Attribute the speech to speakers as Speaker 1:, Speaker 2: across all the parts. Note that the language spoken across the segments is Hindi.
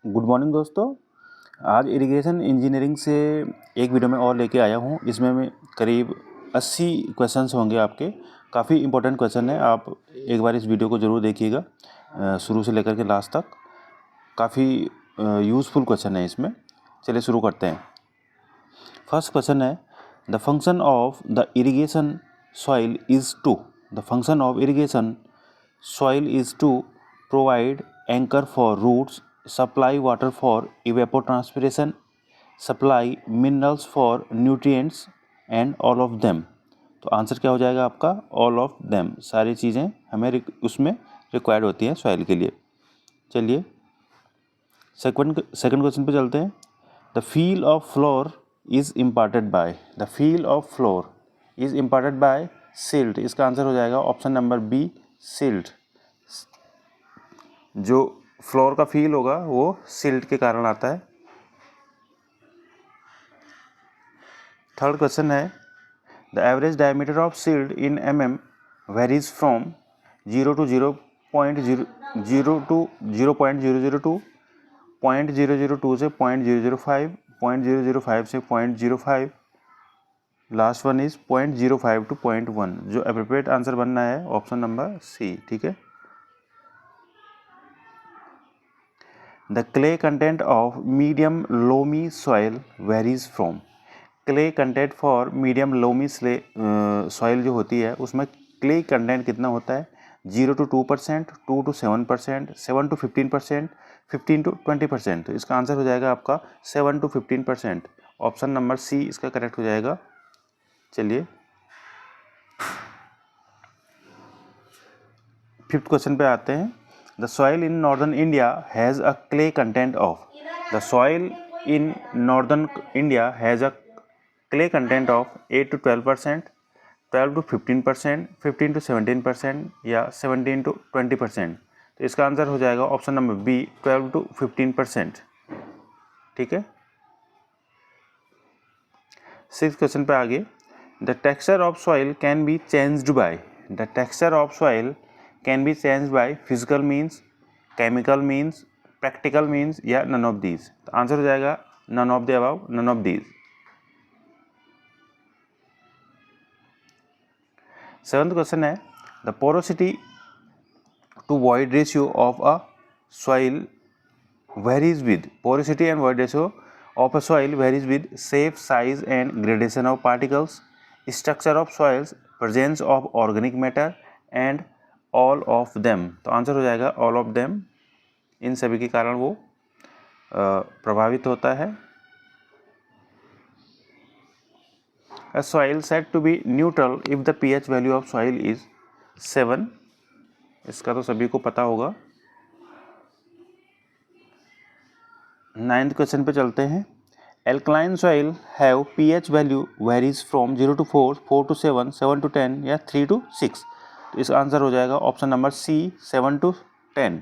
Speaker 1: गुड मॉर्निंग दोस्तों। आज इरिगेशन इंजीनियरिंग से एक वीडियो में और लेके आया हूँ। इसमें मैं करीब 80 क्वेश्चंस होंगे आपके। काफ़ी इंपॉर्टेंट क्वेश्चन है, आप एक बार इस वीडियो को ज़रूर देखिएगा शुरू से लेकर के लास्ट तक। काफ़ी यूज़फुल क्वेश्चन है इसमें। चलिए शुरू करते हैं। फर्स्ट क्वेश्चन है, the function of the irrigation soil is to the function of irrigation soil is to provide anchor for roots, supply water for evapotranspiration, supply minerals for nutrients and all of them। तो आंसर क्या हो जाएगा आपका? all of them। सारी चीज़ें हमें उसमें रिक्वायर्ड होती हैं सॉइल के लिए। चलिए सेकंड क्वेश्चन पे चलते हैं। The feel of floor is imparted by the feel of floor is imparted by silt. इसका आंसर हो जाएगा ऑप्शन नंबर बी, सिल्ट। जो फ्लोर का फील होगा वो सिल्ट के कारण आता है। थर्ड क्वेश्चन है, the average diameter of silt in varies from 0 to 0.002, 0.002 से 0.005, 0.005 से 0.05, लास्ट वन इज 0.05 to 0.1। जो एप्रोप्रिएट आंसर बनना है ऑप्शन नंबर सी। ठीक है। The clay content of medium loamy soil varies from। clay content for medium loamy soil जो होती है उसमें clay content कितना होता है? 0 to 2%, 2 to 7%, 7 to 15%, 15 to 20%। तो इसका आंसर हो जाएगा आपका 7 to 15%। ऑप्शन नंबर सी इसका करेक्ट हो जाएगा। चलिए फिफ्थ क्वेश्चन पे आते हैं। The soil in northern India has a clay content of। The soil in northern India has a clay content of 8 to 12%, 12 to 15%, 15 to 17% या 17 to 20%। तो इसका आंसर हो जाएगा ऑप्शन नंबर बी, 12 to 15%। ठीक है। सिक्स क्वेश्चन पे आगे। The texture of soil can be changed by the texture of soil can be change by physical means, chemical means, practical means या नन ऑफ दीज। तो आंसर हो जाएगा none of the above, none of these. Seventh question है, the porosity to void ratio of a soil varies with porosity and void ratio of a soil varies with shape, size and gradation of particles, structure of soils, presence of organic matter and all of them. तो आंसर हो जाएगा ऑल ऑफ देम। इन सभी के कारण वो प्रभावित होता है। A soil said to be neutral if the pH value of soil is 7। इसका तो सभी को पता होगा। नाइन्थ क्वेश्चन पे चलते हैं। Alkaline soil have pH value varies from 0 to 4, 4 to 7, 7 to 10 या 3 to 6। तो इसका आंसर हो जाएगा option number C, 7 to 10।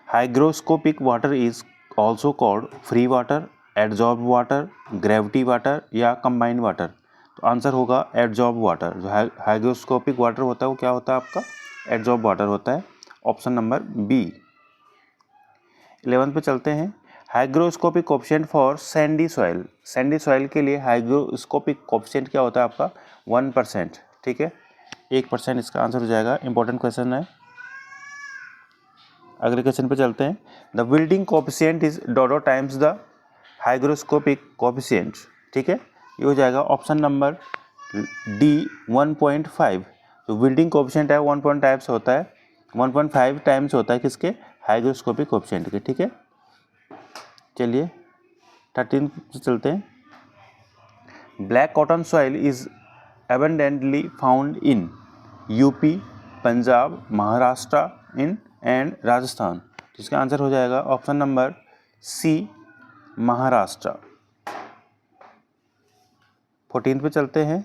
Speaker 1: Hygroscopic water is also called free water, adsorbed water, gravity water या combined water। तो आंसर होगा adsorbed water। जो हाइग्रोस्कोपिक वाटर होता है वो क्या होता है आपका? adsorbed वाटर होता है। Option number B. 11th पे चलते हैं। Hygroscopic coefficient for Sandy soil. Sandy soil के लिए हाइग्रोस्कोपिक कोफिशिएंट क्या होता है आपका? 1%। ठीक है, 1% इसका आंसर हो जाएगा। इंपॉर्टेंट क्वेश्चन है। अगले क्वेश्चन पे चलते हैं। द बिल्डिंग कोफिशिएंट इज डोडो टाइम्स द हाइग्रोस्कोपिक कोफिशिएंट। ठीक है, ये हो जाएगा ऑप्शन नंबर डी, 1.5। तो बिल्डिंग कोफिशिएंट है 1.5 होता है, 1.5 टाइम्स होता है किसके? हाइग्रोस्कोपिक कोफिशिएंट के। ठीक है। चलिए 13 से चलते हैं। Black cotton soil is abundantly found in UP, Punjab, Maharashtra in and Rajasthan. जिसका आंसर हो जाएगा ऑप्शन नंबर सी, महाराष्ट्र। 14 पे चलते हैं।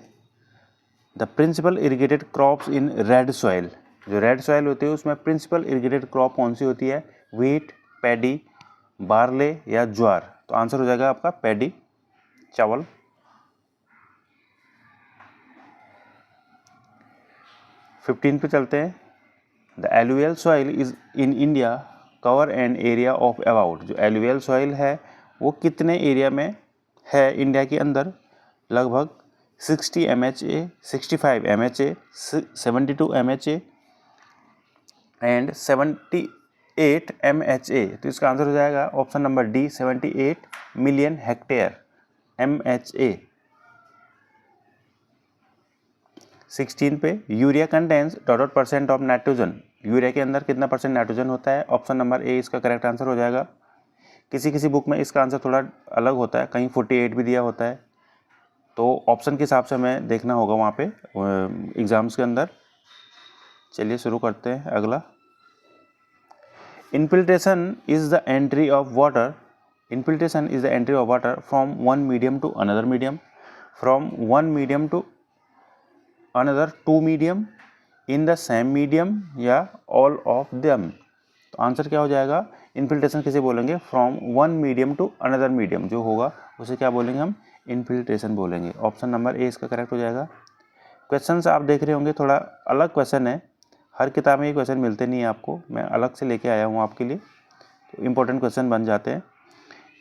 Speaker 1: The principal irrigated crops in red soil. जो रेड सॉइल होती है उसमें प्रिंसिपल इरिगेटेड क्रॉप कौन सी होती है? व्हीट, पैडी, बार्ले या ज्वार। तो आंसर हो जाएगा आपका पैडी, चावल। 15 पे चलते हैं। The alluvial soil is in India cover an area of about, जो एलुवियल सॉइल है वो कितने एरिया में है इंडिया के अंदर, लगभग 60 MHA, 65 MHA, 72 MHA and 78 MHA। तो इसका आंसर हो जाएगा option number D, 78 million hectare MHA। 16 पे urea contains %% of nitrogen, urea के अंदर कितना परसेंट नाइट्रोजन होता है, ऑप्शन नंबर ए इसका करेक्ट आंसर हो जाएगा। किसी किसी बुक में इसका आंसर थोड़ा अलग होता है, कहीं 48 भी दिया होता है, तो ऑप्शन के हिसाब से हमें देखना होगा वहाँ पे एग्जाम्स के अंदर। चलिए शुरू करते हैं अगला। Infiltration is the entry of water, infiltration is the entry of water from one medium to another medium, from one medium to another two medium, in the same medium या ऑल ऑफ देम। तो आंसर क्या हो जाएगा, इनफिल्ट्रेशन किसे बोलेंगे, from one medium to another medium जो होगा उसे क्या बोलेंगे हम, इनफिल्ट्रेशन बोलेंगे। ऑप्शन नंबर ए इसका करेक्ट हो जाएगा। क्वेश्चंस आप देख रहे होंगे थोड़ा अलग क्वेश्चन है, हर किताब में ये क्वेश्चन मिलते नहीं है आपको, मैं अलग से लेके आया हूँ आपके लिए, तो इम्पोर्टेंट क्वेश्चन बन जाते हैं।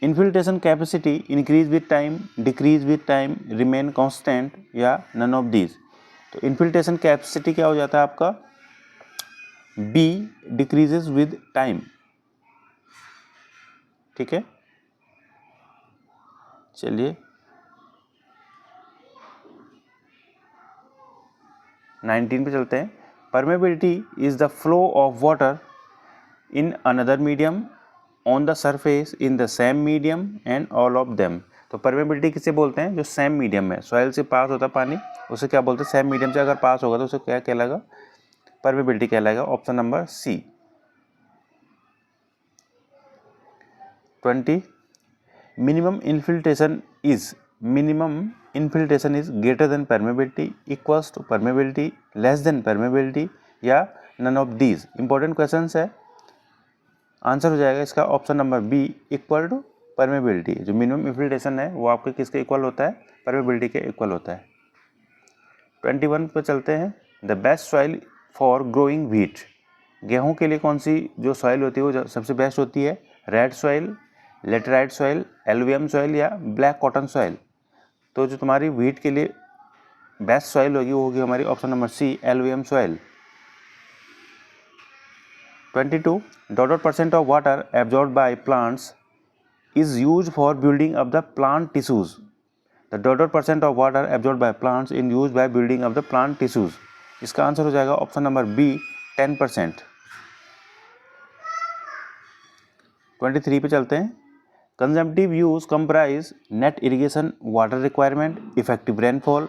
Speaker 1: Infiltration capacity increase with time, decrease with time, remain constant या नन ऑफ दीज। तो इनफिल्ट्रेशन कैपेसिटी क्या हो जाता है आपका, बी, डिक्रीजेज विद टाइम। ठीक है, चलिए 19 पे चलते हैं। Permeability is the flow of water in another medium on the surface in the same medium and all of them. तो परमेबिलिटी किसे बोलते हैं, जो सेम मीडियम में सॉइल से पास होता है पानी उसे क्या बोलते हैं, सेम मीडियम से अगर पास होगा तो उसे क्या कहलाएगा, परमेबिलिटी कहलाएगा। Option number C. 20 minimum infiltration is, minimum infiltration is greater than permeability, equals to permeability, less than permeability या none of these. Important question है, आंसर हो जाएगा इसका option number B, equal to permeability. जो मिनिमम इनफिल्ट्रेशन है वो आपके किसके इक्वल होता है, परमेबिलिटी के इक्वल होता है। 21 पे चलते हैं। The best soil for growing wheat, गेहूं के लिए कौन सी जो सॉइल होती है वो सबसे बेस्ट होती है, red soil, laterite soil, alluvium soil या ब्लैक कॉटन सॉइल। तो जो तुम्हारी व्हीट के लिए बेस्ट सॉइल होगी वो होगी हमारी option number C, alluvium soil. 22 %% of water absorbed by plants is used for building up the plant tissues. The %% of water absorbed by plants is used by building up the plant tissues. इसका आंसर हो जाएगा ऑप्शन नंबर बी, 10%। 23 पे चलते हैं। Consumptive use comprise net irrigation water requirement, effective rainfall,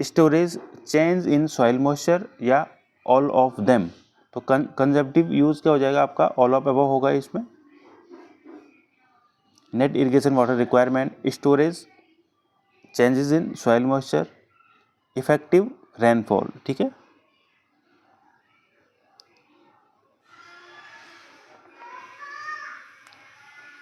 Speaker 1: storage, change in soil moisture या ऑल ऑफ देम। तो कंजम्पटिव यूज क्या हो जाएगा आपका, ऑल ऑफ अबव होगा इसमें। Net irrigation water requirement, storage, changes in soil moisture, effective rainfall. ठीक है,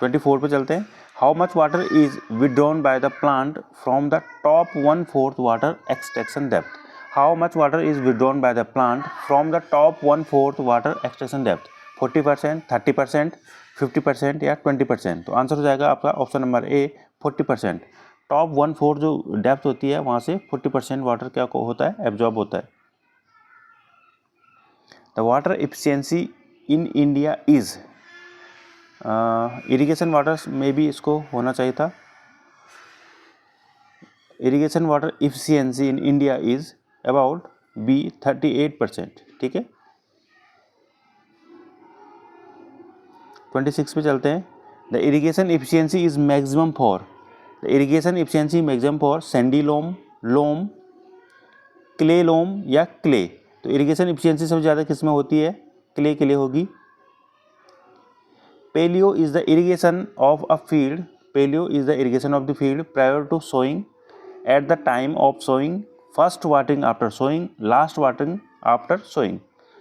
Speaker 1: ट्वेंटी 24 पे चलते हैं। How much water is withdrawn by the plant from the top 1/4 water extraction depth. How much water is withdrawn by the plant from the top 1/4 water extraction depth, 40%, 30%, 50% या 20%। तो आंसर हो जाएगा आपका ऑप्शन नंबर ए, 40%। टॉप 1/4 जो डेप्थ होती है वहाँ से 40% वाटर क्या होता है, एब्जॉर्ब होता है। The water efficiency in India is, irrigation waters में भी इसको होना चाहिए था। Irrigation water efficiency in India is about B, 38%। ठीक है, 26 पे चलते हैं। The irrigation efficiency is maximum for, the irrigation efficiency maximum for sandy loam, loam, clay loam या क्ले। तो इरिगेशन एफिशिएंसी सबसे ज़्यादा किस में होती है, क्ले के लिए होगी। Paleo is the irrigation of a field. Paleo is the irrigation of the field prior to sowing, at the time of sowing, first watering after sowing, last watering after sowing।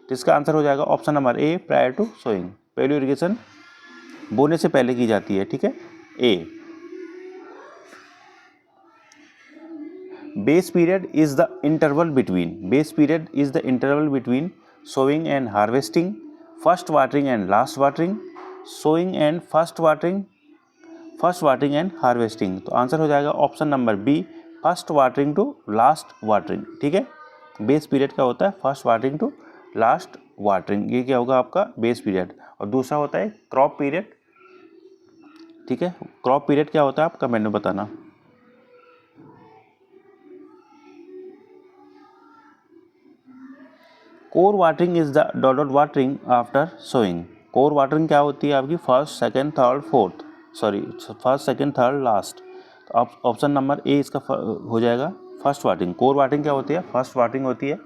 Speaker 1: तो इसका आंसर हो जाएगा option number A, prior to sowing. पेलियो इरिगेशन बोने से पहले की जाती है। ठीक है, A. Base period is the interval between, base period is the interval between sowing and harvesting, first watering and last watering, sowing and first watering and harvesting. तो आंसर हो जाएगा option number B, first watering to last watering. ठीक है, बेस पीरियड क्या होता है, first watering to last watering, ये क्या होगा आपका बेस पीरियड। और दूसरा होता है क्रॉप पीरियड। ठीक है, क्रॉप पीरियड क्या होता है आप कमेंट में बताना। Core watering is the dot dot watering after sowing. Core watering क्या होती है आपकी, first second third fourth, sorry first second third last. तो ऑप्शन नंबर ए इसका हो जाएगा फर्स्ट वाटरिंग। कोर वाटरिंग क्या होती है, फर्स्ट वाटरिंग होती है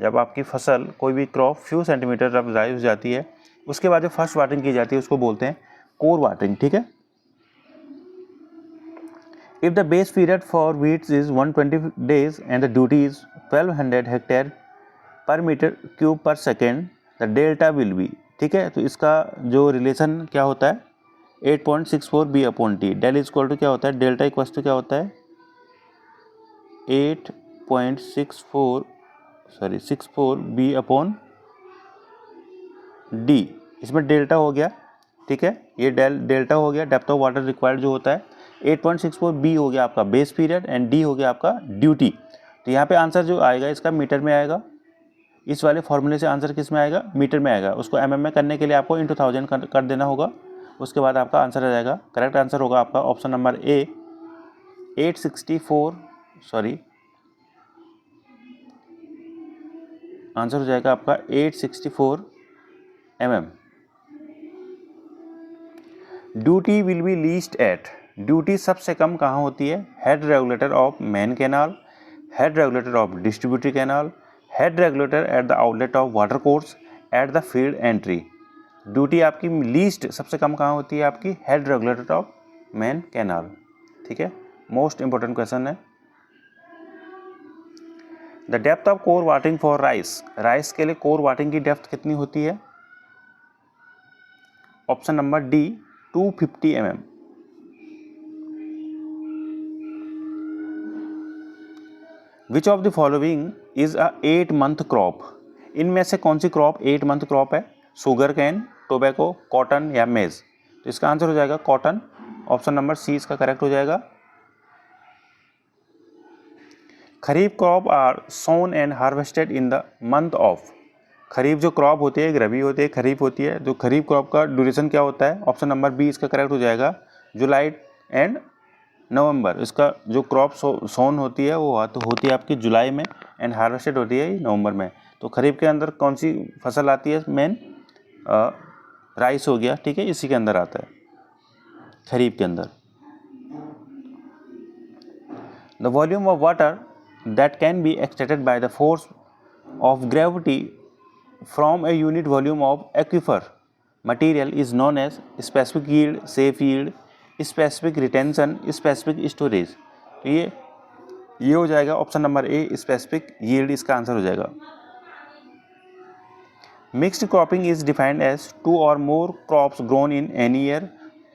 Speaker 1: जब आपकी फसल कोई भी क्रॉप फ्यू सेंटीमीटर जब राइज हो जाती है, उसके बाद जो फर्स्ट वाटरिंग की जाती है उसको बोलते हैं कोर वाटरिंग। ठीक है, if the base period for weeds is 120 days and the duty is 1200 hectare पर metre cube per second, the delta will be. ठीक है, तो इसका जो रिलेशन क्या होता है 8.64 B upon T. Delta is equal to क्या होता है, डेल्टा इक्वल टू क्या होता है 8.64 बी अपॉन डी। इसमें डेल्टा हो गया, ठीक है, ये डेल्टा हो गया, डेप्थ ऑफ वाटर रिक्वायर्ड जो होता है 8.64 बी हो गया आपका बेस पीरियड एंड डी हो गया आपका ड्यूटी। तो यहाँ पे आंसर जो आएगा इसका मीटर में आएगा, इस वाले फॉर्मूले से आंसर किस में आएगा, मीटर में आएगा। उसको एमएम में करने के लिए आपको इंटू 1000 कर देना होगा, उसके बाद आपका आंसर आ जाएगा। करेक्ट आंसर होगा आपका ऑप्शन नंबर ए 864, सॉरी आंसर हो जाएगा आपका 864 mm। Duty will be least at, duty सबसे कम कहाँ होती है, head regulator of main canal, head regulator of distributary canal, head regulator at the outlet of water course, at the field entry. Duty आपकी लीस्ट सबसे कम कहाँ होती है, आपकी head regulator of main canal. ठीक है, मोस्ट इंपॉर्टेंट क्वेश्चन है। The depth of core watering for rice, rice के लिए कोर वाटरिंग की डेप्थ कितनी होती है, option number D 250 mm। Which of the following is a 8 month crop, इनमें से कौन सी क्रॉप 8 month क्रॉप है, शुगर कैन, टोबैको, कॉटन या मेज। तो इसका आंसर हो जाएगा कॉटन, ऑप्शन नंबर सी इसका करेक्ट हो जाएगा। Kharif crop are sown and harvested in the month of, kharif जो क्रॉप होती है, रबी होती है, खरीफ होती है, जो खरीफ क्रॉप का ड्यूरेशन क्या होता है, ऑप्शन नंबर बी इसका करेक्ट हो जाएगा, जुलाई एंड नवंबर। इसका जो क्रॉप सोन होती है वो तो होती है आपकी जुलाई में एंड हार्वेस्टेड होती है नवंबर में। तो खरीफ के अंदर कौन सी फसल आती है, मेन राइस हो गया, ठीक है, इसी के अंदर आता है खरीफ के अंदर। The volume of water that can be extracted by the force of gravity from a unit volume of aquifer material is known as specific yield, safe yield, specific retention, specific storage. तो ये हो जाएगा option number A specific yield, इसका आंसर हो जाएगा। Mixed cropping is defined as 2 or more crops grown in any year,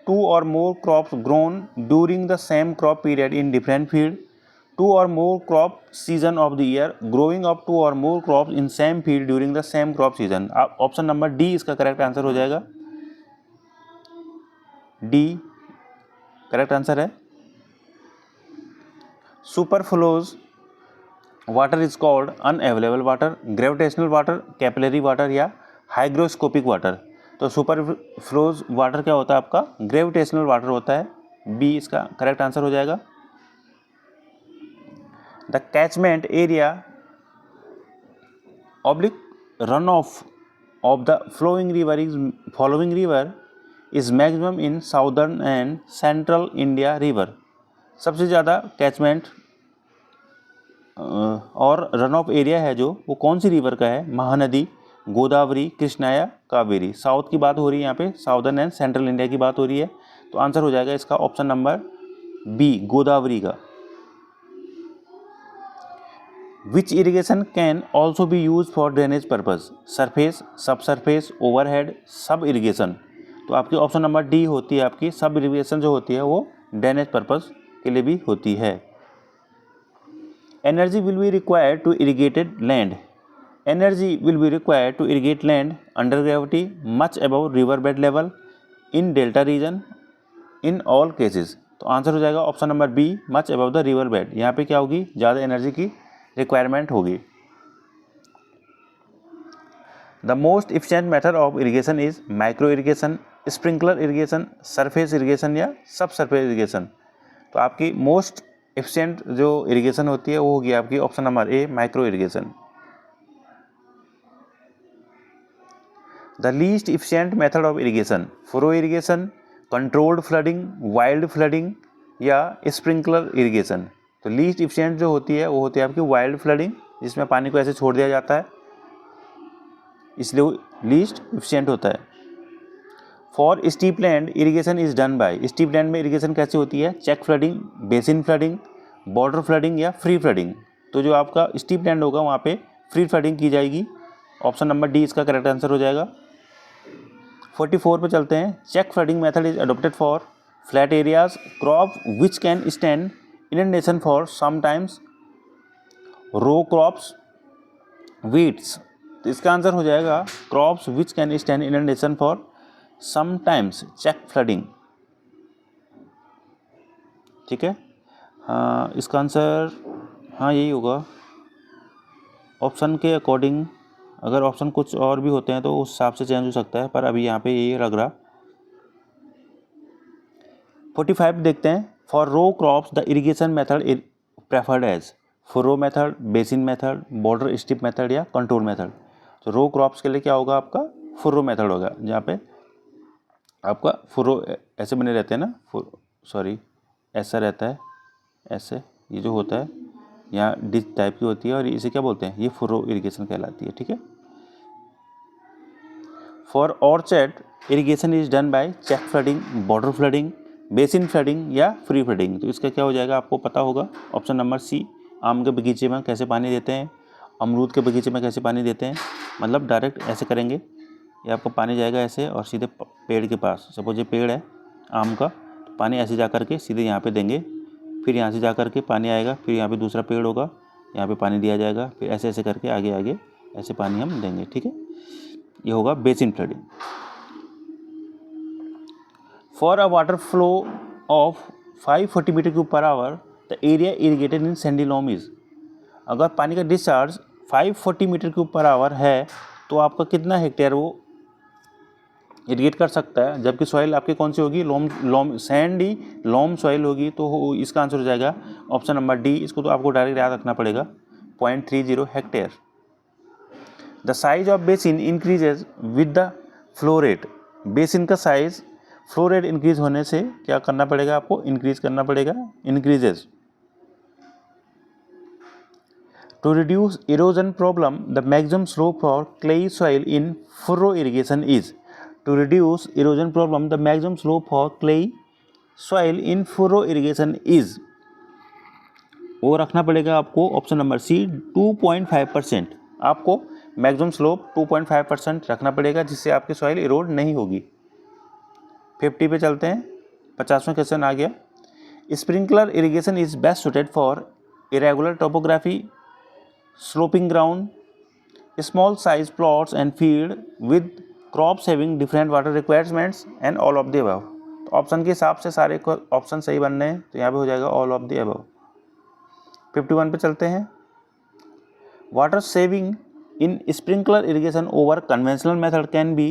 Speaker 1: 2 or more crops grown during the same crop period in different field, 2 or more crop season of the year, growing of 2 or more crops in same field during the same crop season। Option number D इसका करेक्ट आंसर हो जाएगा, डी करेक्ट आंसर है। Superfluous water is called unavailable water, gravitational water, capillary water या हाइग्रोस्कोपिक वाटर। तो सुपरफ्लोज वाटर क्या होता है आपका, ग्रेविटेशनल वाटर होता है, बी इसका करेक्ट आंसर हो जाएगा। The catchment area oblique run of the following river is maximum in southern and central India river. सबसे ज़्यादा कैचमेंट और रन ऑफ एरिया है जो वो कौन सी रिवर का है, महानदी, गोदावरी, कृष्णा या कावेरी। साउथ की बात हो रही है यहाँ पे, साउदर्न एंड सेंट्रल इंडिया की बात हो रही है, तो आंसर हो जाएगा इसका ऑप्शन नंबर बी गोदावरी का। Which irrigation can also be use for drainage purpose, surface, sub surface, overhead, sub irrigation. तो आपकी ऑप्शन नंबर डी होती है, आपकी सब इरिगेशन जो होती है वो ड्रेनेज पर्पज के लिए भी होती है। Energy will be required to irrigated land, energy will be required to irrigate land under gravity much above river bed level in delta region in all cases. तो आंसर हो जाएगा option number B, much above the river bed. यहाँ पे क्या होगी, ज़्यादा एनर्जी की रिक्वायरमेंट होगी। The most efficient method of irrigation is micro irrigation, sprinkler irrigation, surface irrigation या सब सरफेस इरिगेशन। तो आपकी मोस्ट इफिशिएंट जो इरिगेशन होती है वो होगी आपकी option number A, micro irrigation. The least efficient method of irrigation, furrow irrigation, controlled flooding, wild flooding या स्प्रिंकलर इरिगेशन। तो लीस्ट इफिशिएंट जो होती है वो होती है आपकी वाइल्ड फ्लडिंग, जिसमें पानी को ऐसे छोड़ दिया जाता है, इसलिए वो लीस्ट इफिशिएंट होता है। For steep land irrigation is done by, steep land में इरिगेशन कैसे होती है, check flooding, basin flooding, border flooding या फ्री फ्लडिंग। तो जो आपका स्टीप लैंड होगा वहाँ पे फ्री फ्लडिंग की जाएगी। ऑप्शन नंबर डी इसका करेक्ट आंसर हो जाएगा। 44 पे चलते हैं। Check flooding method is adopted for flat areas, crop which can stand inundation for sometimes, row crops, wheats. तो इसका आंसर हो जाएगा crops which can stand inundation for sometimes check flooding. ठीक है, हाँ इसका आंसर हाँ यही होगा। ऑप्शन के अकॉर्डिंग अगर ऑप्शन कुछ और भी होते हैं तो उस हिसाब से चेंज हो सकता है, पर अभी यहाँ पे ये लग रहा। 45 देखते हैं। For row crops the irrigation method preferred as, furrow method, basin method, border strip method या कंट्रोल मेथड। तो रो क्रॉप्स के लिए क्या होगा आपका, फुरो मेथड होगा, जहाँ पे आपका फुरो ऐसे बने रहते हैं ना, सॉरी ऐसा रहता है, ऐसे ये जो होता है यहाँ डिश टाइप की होती है और इसे क्या बोलते हैं, ये फुरो इरिगेशन कहलाती है। ठीक है। For orchard irrigation is done by check flooding, border flooding, basin flooding या फ्री फ्लडिंग। तो इसका क्या हो जाएगा, आपको पता होगा ऑप्शन नंबर सी। आम के बगीचे में कैसे पानी देते हैं, अमरूद के बगीचे में कैसे पानी देते हैं, मतलब डायरेक्ट ऐसे करेंगे, ये आपको पानी जाएगा ऐसे और सीधे पेड़ के पास। सपोज ये पेड़ है आम का, तो पानी ऐसे जा कर के सीधे यहाँ पे देंगे, फिर यहाँ से जा कर के पानी आएगा, फिर यहाँ पे दूसरा पेड़ होगा, यहाँ पे पानी दिया जाएगा, फिर ऐसे ऐसे करके आगे आगे ऐसे पानी हम देंगे। ठीक है, ये होगा basin flooding. For a water flow of 540 metre cube per hour the area irrigated in sandy loam is. अगर पानी का discharge 540 metre cube per hour है तो आपका कितना हेक्टेयर वो इरिगेट कर सकता है, जबकि सॉइल आपकी कौन सी होगी, लॉम सैंडी लॉम सॉइल होगी। तो इसका आंसर हो जाएगा ऑप्शन नंबर डी। इसको तो आपको डायरेक्ट याद रखना पड़ेगा, 0.30 hectare. The size of basin increases with the flow rate. Basin का साइज फ्लो रेट इंक्रीज होने से क्या करना पड़ेगा, आपको इंक्रीज करना पड़ेगा, increases. To reduce erosion problem the maximum slope for clayey soil in furrow irrigation is. To reduce erosion problem the maximum slope for clayey soil in furrow irrigation is, वो रखना पड़ेगा आपको ऑप्शन नंबर सी 2.5%। आपको मैक्सिमम स्लोप 2.5% रखना पड़ेगा, जिससे आपकी सॉइल इरोड नहीं होगी। 50 पे चलते हैं। 50वां क्वेश्चन आ गया। Sprinkler irrigation is best suited for irregular topography, sloping ground, small size plots and field with crops having different water requirements and all of the above. तो ऑप्शन के हिसाब से सारे ऑप्शन सही बनने हैं, तो यहाँ पे हो जाएगा ऑल ऑफ द अबव। 51 पे चलते हैं। Water saving in sprinkler irrigation over conventional method can be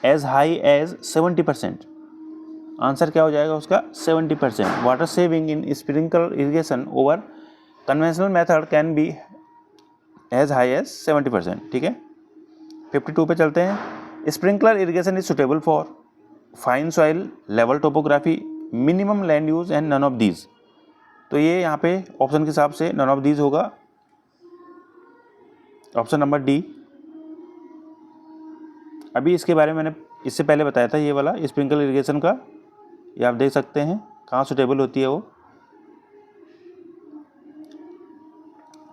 Speaker 1: as high as 70%। Answer क्या हो जाएगा उसका, 70%। Water saving in sprinkler irrigation over conventional method can be as high as 70%। ठीक है। 52 पे चलते हैं। Sprinkler irrigation is suitable for fine soil, level topography, minimum land use and none of these. तो ये यहाँ पे ऑप्शन के हिसाब से नन ऑफ दीज होगा, ऑप्शन नंबर डी। अभी इसके बारे में मैंने इससे पहले बताया था, ये वाला स्प्रिंकलर इरिगेशन का, ये आप देख सकते हैं कहाँ सुटेबल होती है वो।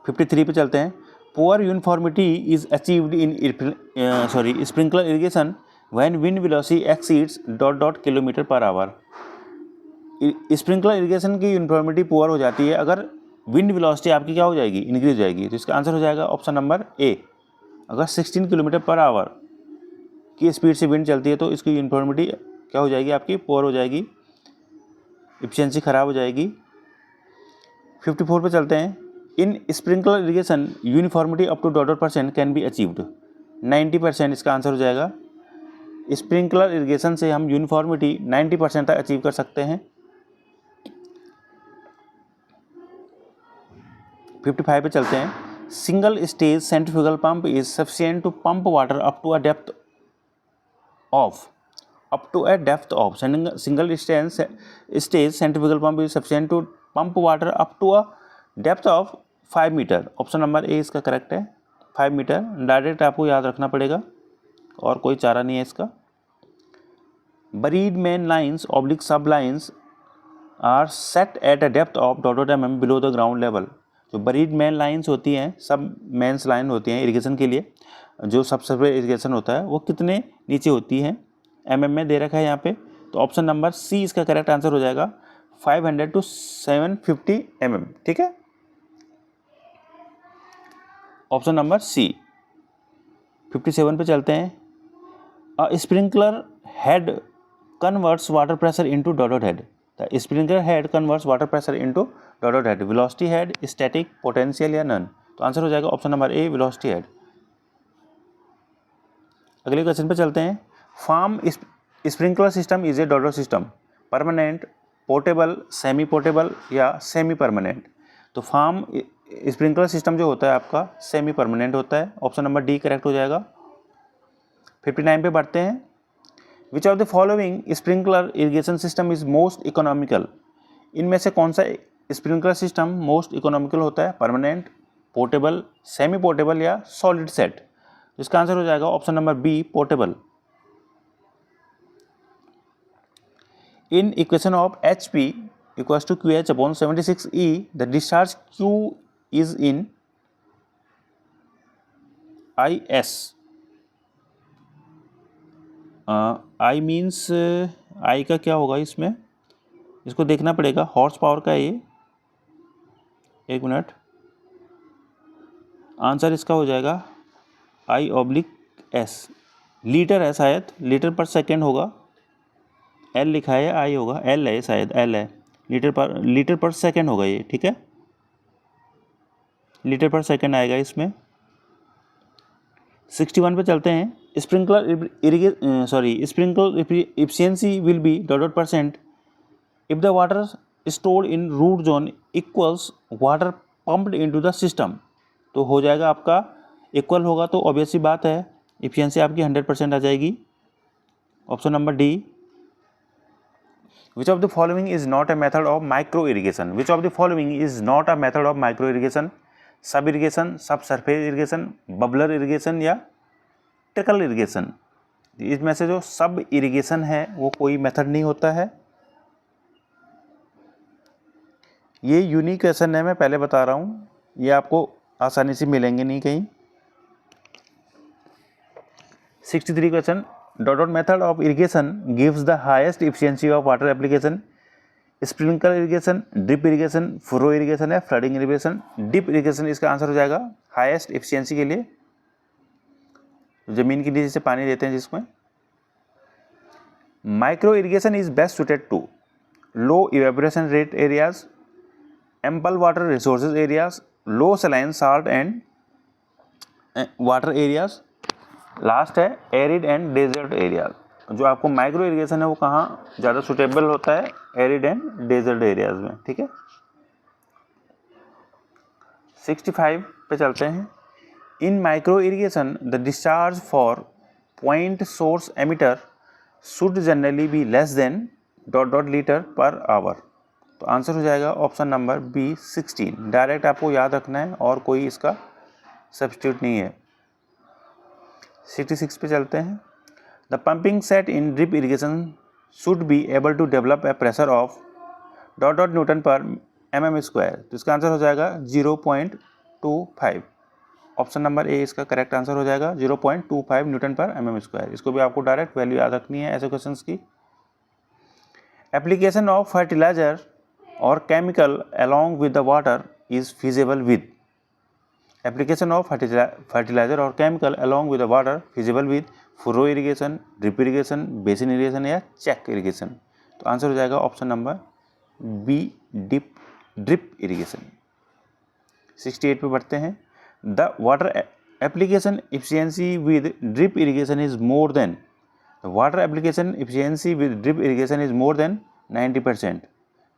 Speaker 1: 53 पे चलते हैं। Poor uniformity is achieved in sprinkler irrigation when wind velocity exceeds ... kilometre per hour. Sprinkler irrigation की यूनिफॉर्मिटी पुअर हो जाती है अगर विंड वेलोसिटी आपकी क्या हो जाएगी, इंक्रीज हो जाएगी। तो इसका आंसर हो जाएगा ऑप्शन नंबर ए, अगर 16 किलोमीटर पर आवर की स्पीड से विंड चलती है तो इसकी यूनिफॉर्मिटी क्या हो जाएगी, आपकी पुअर हो जाएगी, एफिशिएंसी ख़राब हो जाएगी। 54 पे चलते हैं। In sprinkler irrigation uniformity up to %% can be achieved. 90% इसका आंसर हो जाएगा। स्प्रिंकलर इरिगेशन से हम यूनिफॉर्मिटी 90% तक अचीव कर सकते हैं। 55 पे चलते हैं। Single stage centrifugal pump is sufficient to pump water up to a depth of single stage centrifugal pump is sufficient to pump water up to a depth of 5 meter. Option number A इसका करेक्ट है, 5 मीटर। डायरेक्ट आपको याद रखना पड़ेगा और कोई चारा नहीं है इसका। Buried main lines oblique sub lines are set at a depth of mm below the ground level. जो बरीड मेन लाइन्स होती हैं, सब मेन्स लाइन होती हैं इरिगेशन के लिए, जो सबसे इरिगेशन होता है वो कितने नीचे होती हैं, mm में दे रखा है यहाँ पे। तो ऑप्शन नंबर सी इसका करेक्ट आंसर हो जाएगा, 500 to 750 mm। ठीक है, ऑप्शन नंबर सी। 57 पे चलते हैं। A sprinkler head converts water pressure into dotted head. The sprinkler head converts water pressure into dotted head. Velocity head, static, potential या नन। तो आंसर हो जाएगा option number A, velocity head. अगले क्वेश्चन पे चलते हैं। Farm sprinkler system is a dotted system, permanent, portable, semi portable या सेमी परमानेंट। तो फार्म स्प्रिंकलर सिस्टम जो होता है आपका सेमी परमानेंट होता है। ऑप्शन नंबर डी करेक्ट हो जाएगा। 59 पे बढ़ते हैं। Which of the following sprinkler irrigation system is most economical. इनमें से कौन सा स्प्रिंकलर सिस्टम मोस्ट इकोनॉमिकल होता है, परमानेंट, पोर्टेबल, सेमी पोर्टेबल या सॉलिड सेट। इसका आंसर हो जाएगा option number B, portable. In equation of HP equals to QH upon 76E the discharge Q is in IS। I means I का क्या होगा इसमें, इसको देखना पड़ेगा। हॉर्स पावर का ये, एक मिनट, आंसर इसका हो जाएगा I/S। लीटर है शायद, लीटर पर सेकेंड होगा। L लिखा है, I होगा, L है शायद, L है। लीटर पर सेकेंड होगा ये। ठीक है, लीटर पर सेकेंड आएगा इसमें। 61 पे चलते हैं। Sprinkler efficiency will be %% if the water stored in root zone equals water pumped into the system. तो हो जाएगा आपका इक्वल होगा तो ऑब्वियस सी बात है एफिशिएंसी आपकी 100% आ जाएगी। Option number D. Which of the following is not a method of micro irrigation. Which of the following is not a method of micro irrigation. सब इरिगेशन, सब सरफेस इरिगेशन, बबलर इरिगेशन या ट्रिकल इरिगेशन। इसमें से जो सब इरिगेशन है वो कोई मेथड नहीं होता है। ये यूनिक क्वेश्चन है, मैं पहले बता रहा हूँ, ये आपको आसानी से मिलेंगे नहीं कहीं। 63 question. Dot method of irrigation gives the highest efficiency of water application. Sprinkler irrigation, drip irrigation, furrow irrigation है, फ्लडिंग इरिगेशन। ड्रिप इरिगेशन इसका आंसर हो जाएगा हाईएस्ट एफिशिएंसी के लिए, जमीन के नीचे से पानी देते हैं जिसमें। Micro irrigation is best suited to low evaporation rate areas, ample water resources areas, low saline salt and water areas. Last है एरिड एंड डेजर्ट एरियाज। जो आपको माइक्रो इरिगेशन है वो कहाँ ज़्यादा सुटेबल होता है, एरिड एंड डेजर्ट एरियाज में। ठीक है, 65 पे चलते हैं। In micro irrigation the discharge for point source emitter should generally be less than ... litre per hour. तो आंसर हो जाएगा ऑप्शन नंबर बी, 16। डायरेक्ट आपको याद रखना है और कोई इसका सब्स्टिट्यूट नहीं है। 66 पे चलते हैं। The pumping set in drip irrigation should be able to develop a pressure of ... newton per mm²। तो इसका आंसर हो जाएगा 0.25। ऑप्शन नंबर ए इसका करेक्ट आंसर हो जाएगा, 0.25 न्यूटन पर mm²। इसको भी आपको डायरेक्ट वैल्यू याद रखनी है ऐसे क्वेश्चंस की। एप्लीकेशन ऑफ फर्टिलाइजर और chemical along with the water is feasible with. Application of fertilizer or chemical along with the water feasible with furrow irrigation, drip irrigation, basin irrigation या check irrigation। तो आंसर हो जाएगा option number B, drip irrigation. 68 पे बढ़ते हैं। The water application efficiency with drip irrigation is more than, water application efficiency with drip irrigation is more than 90%।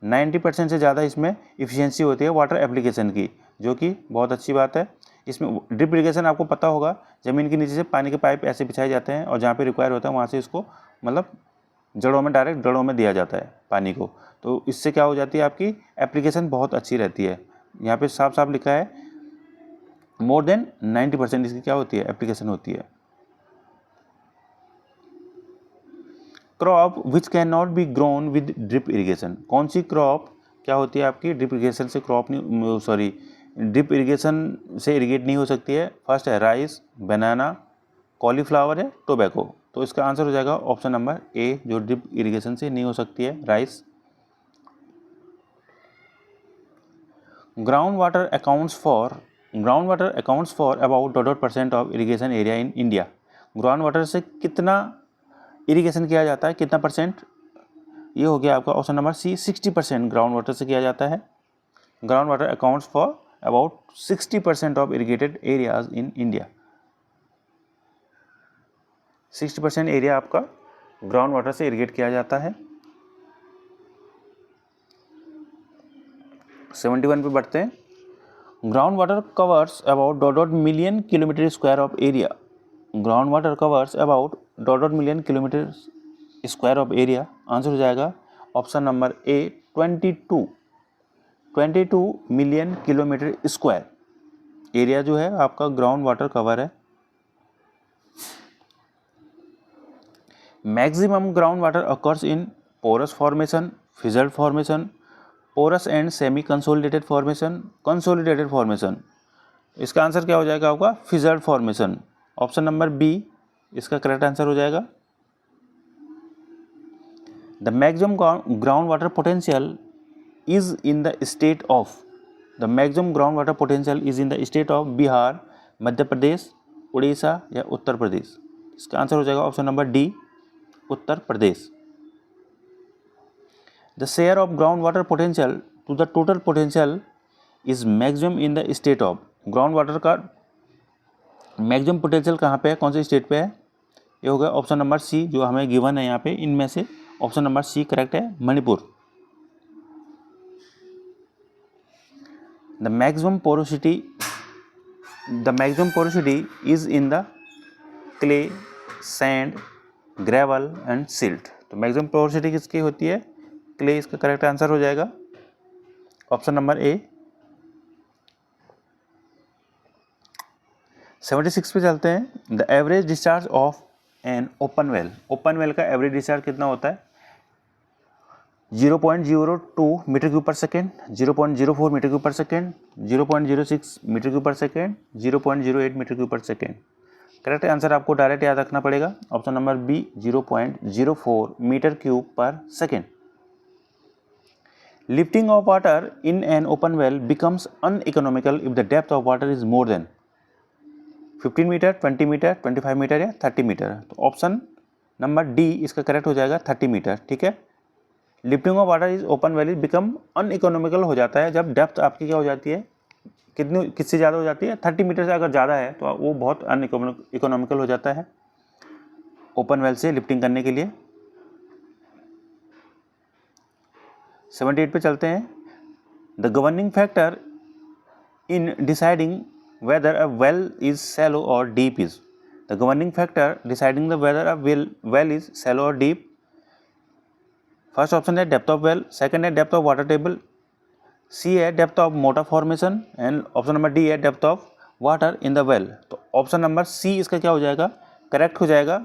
Speaker 1: 90% से ज़्यादा इसमें इफिशियंसी होती है वाटर एप्लीकेशन की, जो कि बहुत अच्छी बात है। इसमें ड्रिप इरीगेशन आपको पता होगा, ज़मीन के नीचे से पानी के पाइप ऐसे बिछाए जाते हैं और जहाँ पे रिक्वायर होता है वहाँ से इसको मतलब जड़ों में, डायरेक्ट जड़ों में दिया जाता है पानी को। तो इससे क्या हो जाती है, आपकी एप्लीकेशन बहुत अच्छी रहती है। यहाँ पे साफ साफ लिखा है मोर देन 90% इसकी क्या होती है, एप्लीकेशन होती है। Crop which can not be grown with drip irrigation, कौन सी क्रॉप क्या होती है आपकी ड्रिप इरीगेशन से क्रॉप नहीं, सॉरी ड्रिप इरीगेशन से इरीगेट नहीं हो सकती है। फर्स्ट है राइस, बनाना, कॉलीफ्लावर या टोबैको। तो इसका आंसर हो जाएगा ऑप्शन नंबर ए, जो ड्रिप इरीगेशन से नहीं हो सकती है, rice. Ground water accounts for about 0.0% of irrigation area in India. Ground water से कितना इरीगेशन किया जाता है, कितना परसेंट, ये हो गया आपका option number C, 60% ground water से किया जाता है। Ground water accounts for about 60% of irrigated areas in India. 60% area आपका ग्राउंड वाटर से इरीगेट किया जाता है। 71 पे बढ़ते हैं। Ground water covers about 0.0 million kilometer square of area. Ground water covers about 0.0 million kilometer square of area. Answer हो जाएगा option number A, 22 million kilometer square area जो है आपका ग्राउंड वाटर कवर है। Maximum ground water occurs in porous formation, fissured formation, porous and semi consolidated formation, consolidated formation. इसका आंसर क्या हो जाएगा आपका, fissured formation. Option number B इसका करेक्ट आंसर हो जाएगा। The maximum ground water potential is in the state of, the maximum ground water potential is in the state of Bihar, Madhya Pradesh, Orissa या उत्तर प्रदेश। इसका आंसर हो जाएगा option number D, Uttar Pradesh. The share of groundwater potential to the total potential is maximum in the state of, ground water का मैक्सिमम पोटेंशियल कहाँ पे है, कौन से स्टेट पे है, ये हो गया ऑप्शन नंबर सी, जो हमें गिवन है यहाँ पे। इनमें से ऑप्शन नंबर सी करेक्ट है, Manipur. The maximum porosity is in the clay, sand, gravel and silt. तो मैक्सिमम पोरोसिटी किसकी होती है, क्ले। इसका करेक्ट आंसर हो जाएगा ऑप्शन नंबर ए। 76 पे चलते हैं। The average discharge of an open well, open well का एवरेज डिस्चार्ज कितना होता है, 0.02 meter cube per second, 0.04 meter cube per second, 0.06 meter cube per second, 0.08 meter cube per second. Correct answer आपको डायरेक्ट याद रखना पड़ेगा, option number B, 0.04 meter cube per second. Lifting of water in an open well becomes uneconomical if the depth of water is more than 15 meter, 20 meter, 25 meter या 30 मीटर। तो ऑप्शन नंबर डी इसका करेक्ट हो जाएगा, 30 मीटर। ठीक है, lifting of water is open well become uneconomical हो जाता है जब डेप्थ आपकी क्या हो जाती है, किससे ज़्यादा हो जाती है, 30 मीटर से अगर ज़्यादा है तो वो बहुत अनइकोनॉमिकल हो जाता है ओपन वेल से लिफ्टिंग करने के लिए। 78 पे चलते हैं। The governing factor in deciding whether a well is shallow or deep is, the governing factor deciding the whether a well is shallow or deep. First option है डेप्थ ऑफ वेल, सेकंड है depth of water table, C है डेप्थ ऑफ मोटा formation and option number D है depth of water in the well. तो ऑप्शन नंबर सी इसका क्या हो जाएगा, करेक्ट हो जाएगा,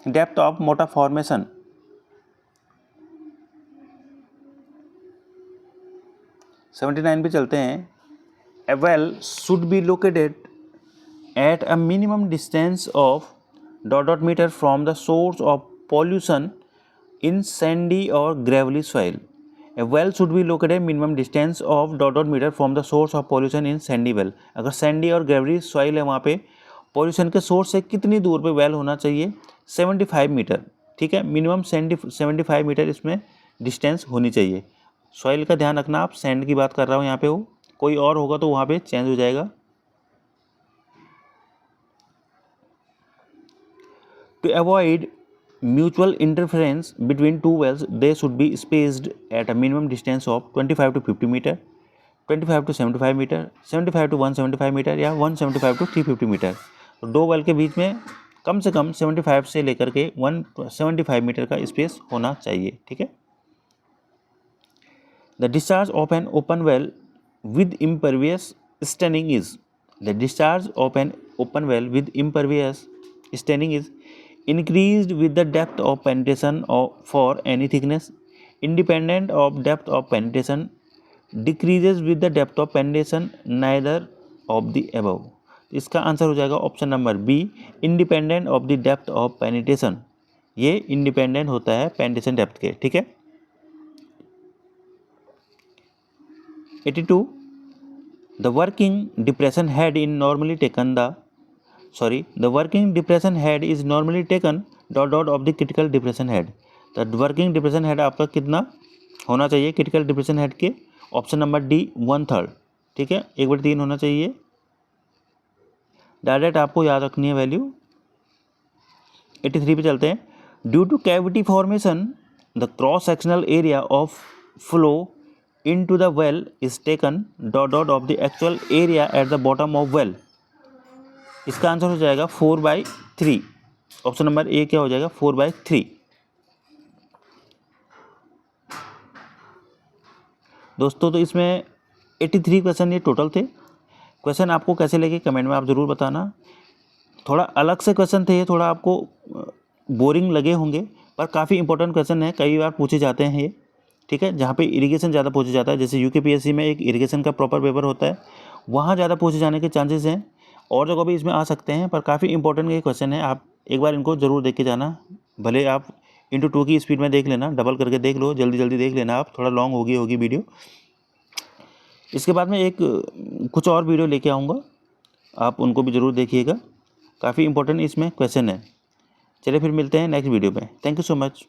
Speaker 1: डेप्थ ऑफ मोटा फॉर्मेशन। 79 पे चलते हैं। A well should be located at a minimum distance of ... metre from the source of pollution in sandy or gravelly soil. A well should be located minimum distance of dot dot metre from the source of pollution in sandy well. अगर सैंडी और ग्रेवरी सॉइल है वहाँ पे पॉल्यूशन के सोर्स से कितनी दूर पे वेल होना चाहिए? 75 मीटर। ठीक है, मिनिमम 75 मीटर इसमें डिस्टेंस होनी चाहिए। सॉइल का ध्यान रखना, आप सैंड की बात कर रहा हूँ यहाँ पे, हो कोई और होगा तो वहाँ पे चेंज हो जाएगा। To avoid mutual interference between two wells, they should be spaced at a minimum distance of 25 to 50 meter, 25 to 75 meter, 75 to 175 meter या 175 to 350 मीटर। तो दो वेल के बीच में कम से कम 75 से लेकर के 175 मीटर का स्पेस होना चाहिए। ठीक है। The discharge of an open well with impervious staining is, the discharge of an open well with impervious staining is increased with the depth of penetration for any thickness, independent of depth of penetration, decreases with the depth of penetration, neither of the above। इसका आंसर हो जाएगा option number B, independent of the depth of penetration. ये इंडिपेंडेंट होता है पेनिट्रेशन डेप्थ के। ठीक है। 82 the working depression head is normally taken dot dot of the critical depression head। तो वर्किंग डिप्रेशन हेड आपका कितना होना चाहिए क्रिटिकल डिप्रेशन हेड के? Option number D 1/3। ठीक है, 1/3 होना चाहिए। डायरेक्ट आपको याद रखनी है वैल्यू। 83 पे चलते हैं। Due two cavity formation the cross sectional area of flow into the well is taken dot dot of the actual area at the bottom of well। इसका आंसर हो जाएगा 4/3। ऑप्शन नंबर ए क्या हो जाएगा? 4/3। दोस्तों, तो इसमें 83 क्वेश्चन ये टोटल थे। क्वेश्चन आपको कैसे लगे कमेंट में आप ज़रूर बताना। थोड़ा अलग से क्वेश्चन थे ये, थोड़ा आपको बोरिंग लगे होंगे पर काफ़ी इंपॉर्टेंट क्वेश्चन है, कई बार पूछे जाते हैं ये। ठीक है, जहाँ पे इरिगेशन ज़्यादा पूछा जाता है, जैसे यूकेपीएससी में एक इरिगेशन का प्रॉपर पेपर होता है, वहाँ ज़्यादा पूछे जाने के चांसेस हैं। और जगह भी इसमें आ सकते हैं, पर काफ़ी इंपॉर्टेंट ये क्वेश्चन है। आप एक बार इनको ज़रूर देख के जाना। भले आप *2 की स्पीड में देख लेना, डबल करके देख लो, जल्दी जल्दी देख लेना आप, थोड़ा लॉन्ग होगी वीडियो। इसके बाद में एक कुछ और वीडियो लेके आऊँगा, आप उनको भी ज़रूर देखिएगा। काफ़ी इंपॉर्टेंट इसमें क्वेश्चन है। चलिए फिर मिलते हैं नेक्स्ट वीडियो में। Thank you so much.